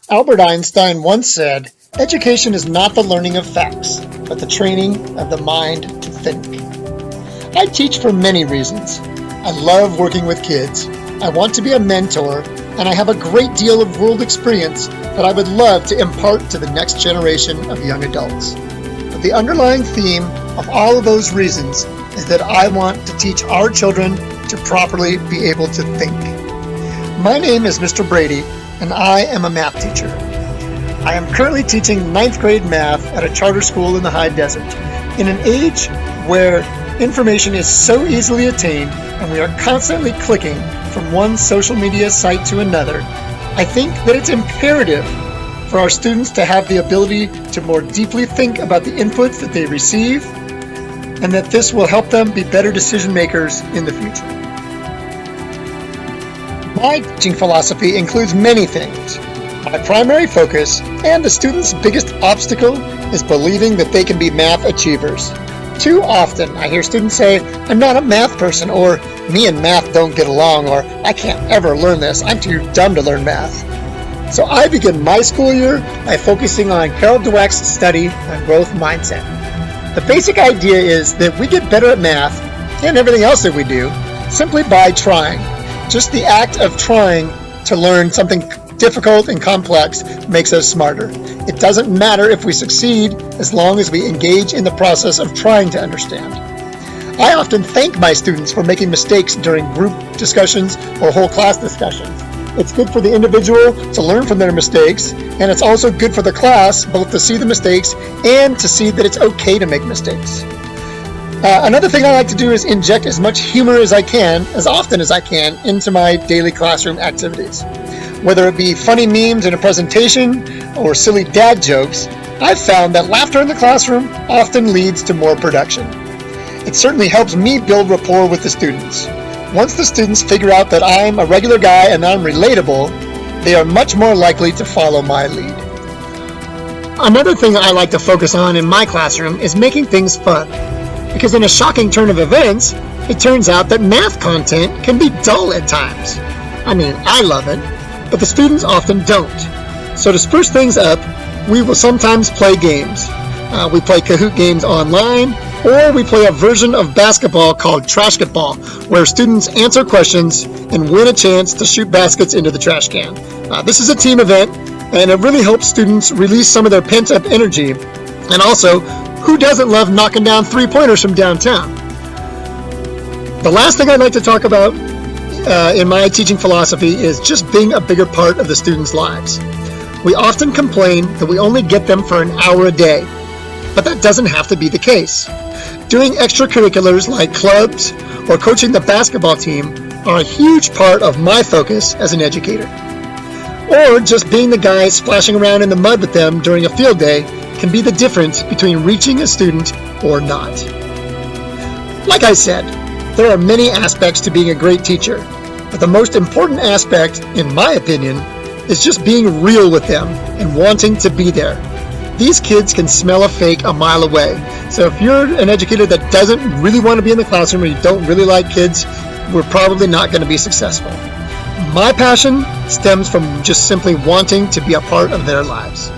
Albert Einstein once said, "Education is not the learning of facts, but the training of the mind to think." I teach for many reasons. I love working with kids. I want to be a mentor, and I have a great deal of world experience that I would love to impart to the next generation of young adults. But the underlying theme of all of those reasons is that I want to teach our children to properly be able to think. My name is Mr. Brady, and I am a math teacher. I am currently teaching 9th grade math at a charter school in the high desert. In an age where information is so easily attained and we are constantly clicking from one social media site to another, I think that it's imperative for our students to have the ability to more deeply think about the inputs that they receive, and that this will help them be better decision makers in the future. My teaching philosophy includes many things. My primary focus and the student's biggest obstacle is believing that they can be math achievers. Too often I hear students say, "I'm not a math person," or "me and math don't get along," or "I can't ever learn this, I'm too dumb to learn math." So I begin my school year by focusing on Carol Dweck's study on growth mindset. The basic idea is that we get better at math and everything else that we do simply by trying. Just the act of trying to learn something difficult and complex makes us smarter. It doesn't matter if we succeed as long as we engage in the process of trying to understand. I often thank my students for making mistakes during group discussions or whole class discussions. It's good for the individual to learn from their mistakes, and it's also good for the class both to see the mistakes and to see that it's okay to make mistakes. Another thing I like to do is inject as much humor as I can, as often as I can, into my daily classroom activities. Whether it be funny memes in a presentation or silly dad jokes, I've found that laughter in the classroom often leads to more production. It certainly helps me build rapport with the students. Once the students figure out that I'm a regular guy and I'm relatable, they are much more likely to follow my lead. Another thing I like to focus on in my classroom is making things fun. Because in a shocking turn of events, it turns out that math content can be dull at times. I mean, I love it, but the students often don't. So to spruce things up, we will sometimes play games. We play Kahoot games online, or we play a version of basketball called Trashketball, where students answer questions and win a chance to shoot baskets into the trash can. This is a team event, and it really helps students release some of their pent-up energy. And also, who doesn't love knocking down three-pointers from downtown? The last thing I'd like to talk about in my teaching philosophy is just being a bigger part of the students' lives. We often complain that we only get them for an hour a day, but that doesn't have to be the case. Doing extracurriculars like clubs or coaching the basketball team are a huge part of my focus as an educator. Or just being the guy splashing around in the mud with them during a field day can be the difference between reaching a student or not. Like I said, there are many aspects to being a great teacher, but the most important aspect, in my opinion, is just being real with them and wanting to be there. These kids can smell a fake a mile away. So if you're an educator that doesn't really want to be in the classroom, or you don't really like kids, we're probably not going to be successful. My passion stems from just simply wanting to be a part of their lives.